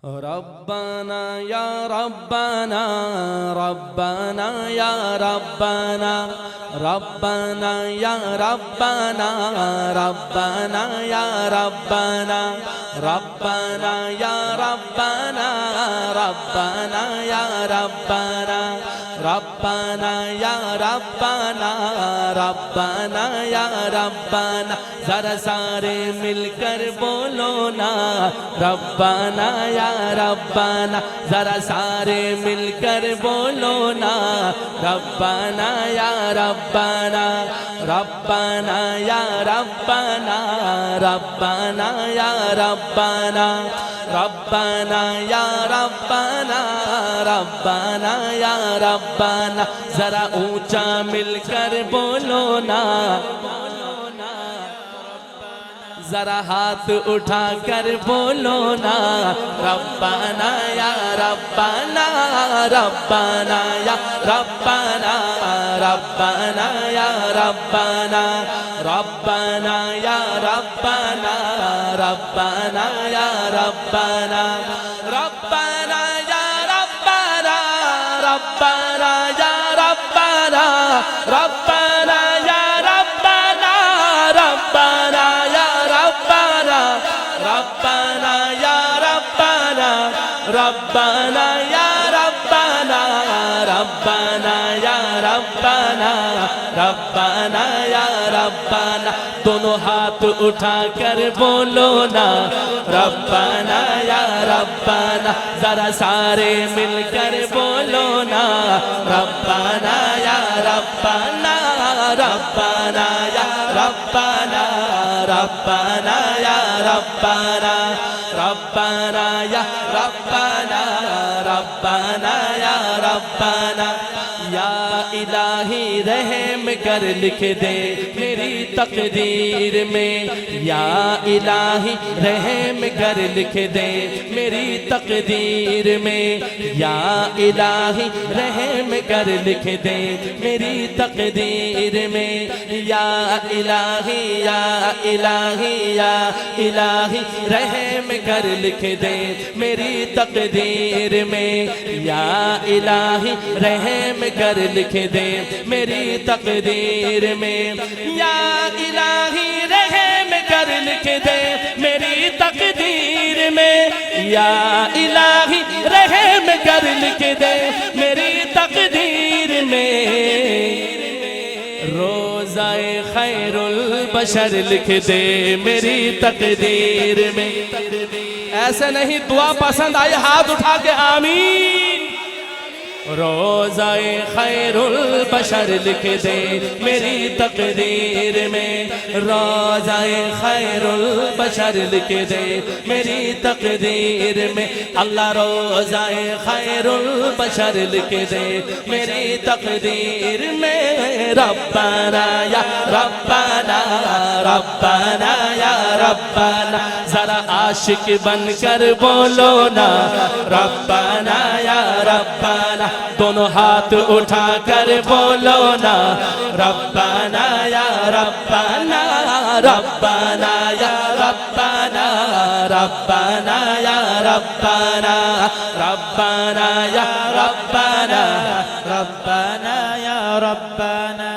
ربنا یا ربنا ربنا یا ربنا ربنا یا ربنا ربنا یا ربنا ربنا یا ربنا ربنا یا ربنا ربنا یا ربنا ربنا یا ربنا ذرا سارے مل کر بولو نا ربنا یا ربنا ذرا سارے مل کر بولو نا ربنا یا ربنا ربنا یا ربنا ربنا یا ربنا ربنا یا ربنا ربنا یا ربنا ذرا اونچا مل کر بولو نا ذرا ہاتھ اٹھا کر بولو نا ربنا یا ربنا ربنا یا ربنا ربنا یا ربنا ربنا یا ربنا ربنا یا ربنا ربنا یا ربنا ربنا یا ربنا ربنا یا ربنا ربنا یا ربنا ربنا یا ربنا ربنا یا ربنا ربنا یا ربنا ربنا یا ربنا دونوں ہاتھ اٹھا کر بولو نا ربنا یا ربنا ذرا سارے مل کر بولو نا ربنا یا ربنا ربنا یا ربنا ربنا یا ربنا ربنا یا ربنا ربنا یا ربنا یا الہی رحم کر لکھ دے میری تقدیر میں یا الہی رحم کر لکھ دے میری تقدیر میں یا الہی رحم کر لکھ دے میری تقدیر میں یا الہی یا الہی یا الہی رحم کر لکھ دے میری تقدیر میں یا الہی رحم کر لکھ دے میری تقدیر میں یا الہی رحم کر لکھ دے میری تقدیر میں یا الہی رحم کر لکھ دے میری تقدیر میں روزہ خیر البشر لکھ دے میری تقدیر میں ایسے نہیں دعا پسند آئی ہاتھ اٹھا کے آمین روزہ خیر البشر لکھ دے میری تقدیر میں روزہ خیر البشر لکھ دے میری تقدیر میں اللہ روزہ خیر البشر لکھ دے میری تقدیر میں ربنا یا ربنا ربنا یا ربنا ذرا عاشق بن کر بولو نا ربنا یا ربنا دونوں ہاتھ اٹھا کر بولو نا ربنا یا ربنا ربنا یا ربنا ربنا یا ربنا ربنا یا ربنا ربنا یا ربنا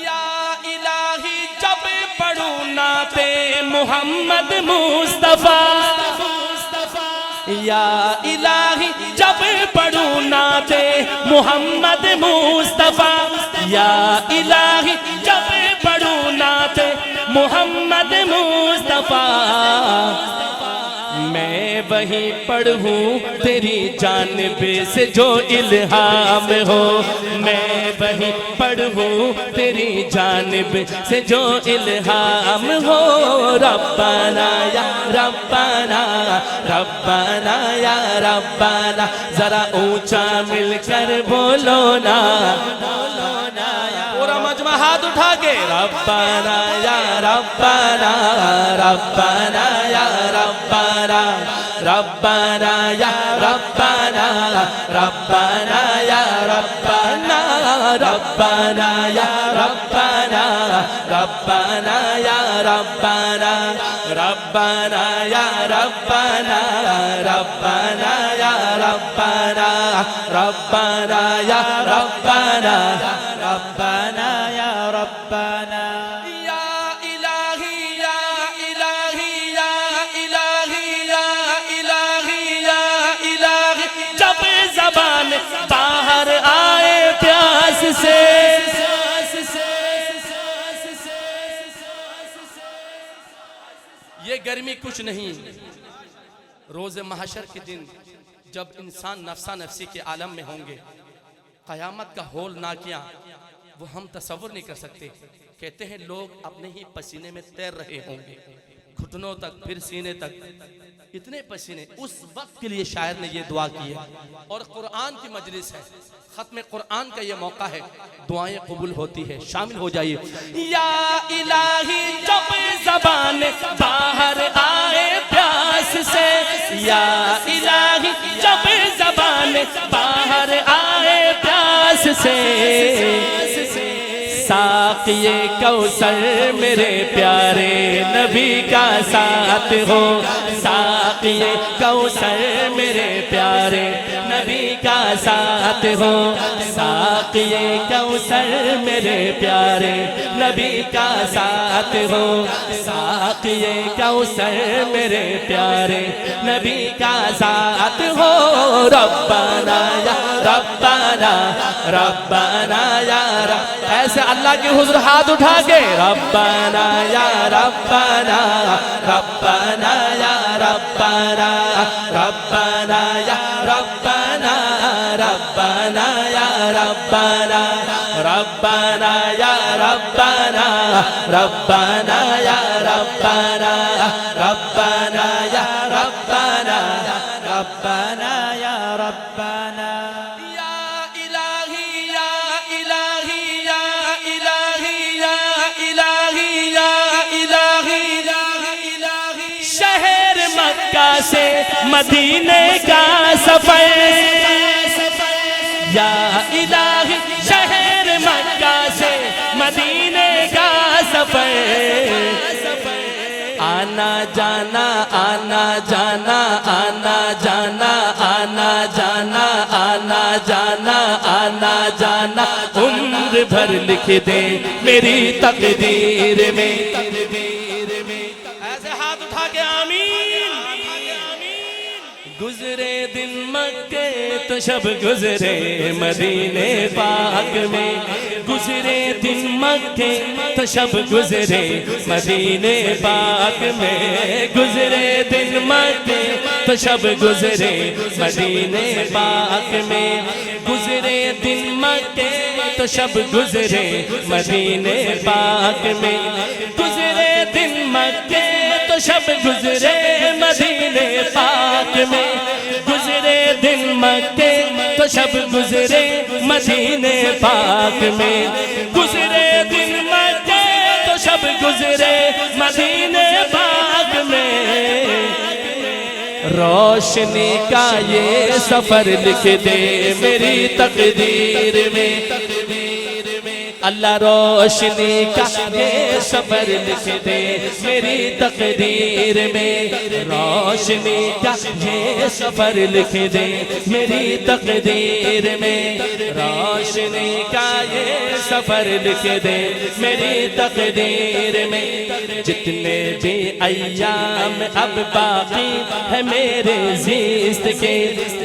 یا الہی جب پڑھوں نعت محمد مصطفیٰ یا الہی جب پڑھوں نعت محمد مصطفیٰ یا الہی جب پڑھوں نعت محمد مصطفیٰ میں وہی پڑھوں تیری جانب سے جو الہام ہو میں وہی پڑھوں تیری جانب سے جو الہام ہو ربنا یا ربنا ربنا یا ربنا ذرا اونچا مل کر بولو نا پورا مجمع ہاتھ اٹھا کے ربنا یا ربنا ربنا یا ربنا ربنا یا ربنا ربنا یا ربنا ربنا یا ربنا ربنا یا ربنا ربنا یا ربنا ربنا یا ربنا ربنا یا ربنا ربنا یا ربنا یا الہی یا الہی یا الہی یا الہی یا الہی جب زبان باہر آئے پیاس سے یہ گرمی کچھ نہیں روز محشر کے دن جب انسان نفسا نفسی کے عالم میں ہوں گے قیامت کا ہول ناکیاں وہ ہم تصور نہیں کر سکتے کہتے ہیں لوگ اپنے ہی پسینے میں تیر رہے ہوں گے گھٹنوں تک پھر سینے تک اتنے پسینے اس وقت کے لیے شاعر نے یہ دعا کی ہے اور قرآن کی مجلس ہے ختم قرآن کا یہ موقع ہے دعائیں قبول ہوتی ہے شامل ہو جائیے یا الہی جب زبان باہر آئے پیاس سے یا الہی جب زبان باہر آئے پیاس سے ساقی کوثر میرے پیارے نبی کا ساتھ ہو ساقی کوثر میرے پیارے نبی کا ساتھ ہو ساقی کوثر میرے پیارے نبی کا ساتھ ہو ساقی کوثر میرے پیارے نبی کا ساتھ ہو ربنا یا ربنا ربنا یا رب ایسے اللہ کے حضور ہاتھ اٹھا کے ربنا یا ربنا ربنا یا ربنا ربنا یا ربنا ربنا یا ربنا ربنا یا ربنا ربنا یا ربنا ربنا یا ربنا ربنا یا ربنا سے مدینے کا سفر یا الہی شہر مکہ سے مدینے کا سفر آنا جانا آنا جانا آنا جانا آنا جانا آنا جانا آنا جانا عمر بھر لکھ دے میری تقدیر میں ایسے ہاتھ اٹھا کے آمین گزرے دن مکے تو شب گزرے مدینے پاک میں گزرے دن مکے تو شب گزرے مدینے پاک میں گزرے دن مکے تو شب گزرے مدینے پاک میں گزرے دن مکے تو شب گزرے مدینے پاک میں گزرے دن مکے تو شب گزرے مدینے پاک میں گزرے دن مکے تو شب گزرے مدینے پاک میں گزرے دن مکے تو شب گزرے مدینے پاک میں روشنی کا یہ سفر لکھ دے میری تقدیر میں اللہ روشنی کا یہ سفر لکھ دے میری تقدیر میں روشنی کا یہ سفر لکھ دے میری تقدیر میں روشنی کا یہ سفر لکھ دے میری تقدیر میں جتنے بھی ایام اب باقی ہے میرے زیست کے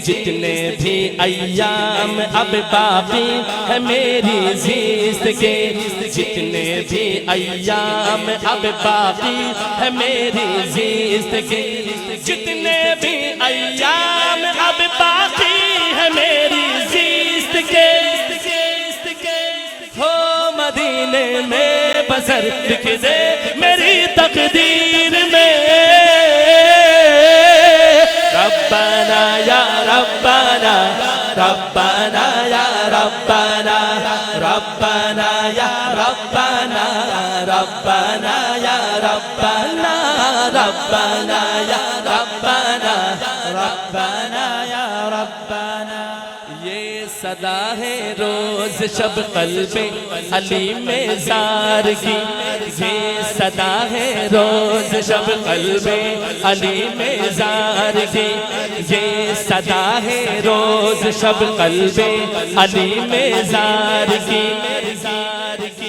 جتنے بھی ایام اب باقی ہے میری زیست کے جتنے بھی ایام اب باقی ہے میری زیست کے جتنے بھی ایام اب باقی ہے میری زیست کے ہو مدینے میں بسر لکھ دے میری تقدیر میں ربنا یا ربنا ربنا یا ربنا ربنا یا ربنا ربنا یا ربنا ربنا یا ربنا ربنا یا ربنا یہ صدا ہے روز شب قلب علی میں زار کی، یہ صدا ہے روز شب قلب علی میں زار کی، یہ صدا ہے روز شب قلب علی میں زار کی،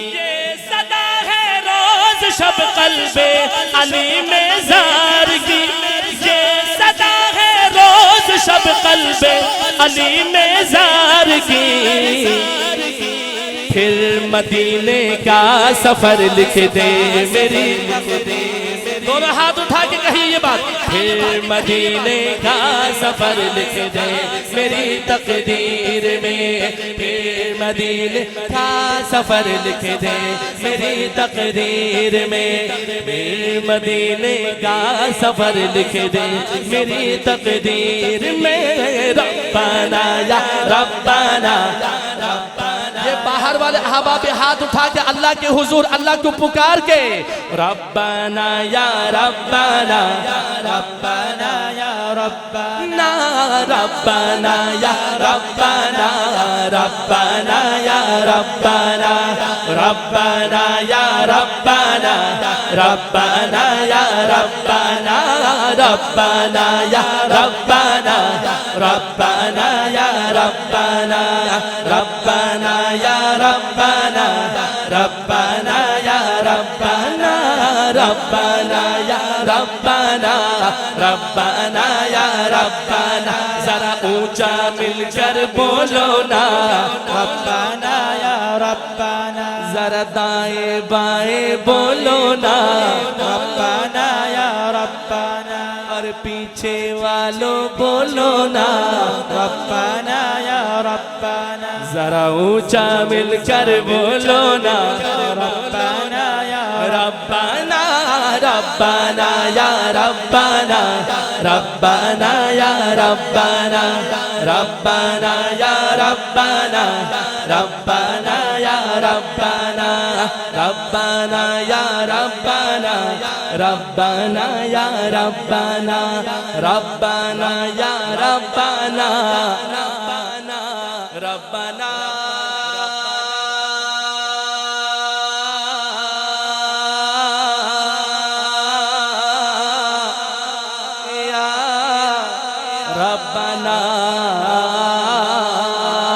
یہ صدا ہے روز شب قلب علی میں زار کی، یہ صدا ہے روز شب قلب علی میں زار کی، پھر مدینے کا سفر لکھ دے میری، دونوں ہاتھ اٹھا کے کہیے یہ بات، پھر مدینے کا سفر لکھ دے میری تقدیر میں، پھر مدینے کا سفر لکھ دے میری تقدیر میں، پھر مدینے کا سفر لکھ دے میری تقدیر میں، ربنا یا ربنا، یہ باہر والے احباب ہاتھ اٹھا کے اللہ کے حضور اللہ کو پکار کے، ربنا یا ربنا، ربنا یا ربنا، ربنا یا ربنا، ربنا یا ربنا، ربنا یا ربنا، ربنا یا ربنا، ربنا یا ربنا، ربنا یا ربنا، ربنا یا ربنا، ربنا یا ربنا، ربنا یا ربنا، ربنا یا ربنا، ذرا اونچا مل کر بولو نا، ربنا یا ربنا، ذرا دائیں بائیں بولو نا، ربنا یا ربنا، اور پیچھے والوں بولو نا، ربنا یا ربنا، ذرا اونچا مل کر بولو نا، ربنا یا ربنا، ربنا یا ربنا، ربنا یا ربنا، ربنا یا ربنا، ربنا یا ربنا، ربنا یا ربنا، ربنا یا ربنا، ربنا یا ربنا، ربنا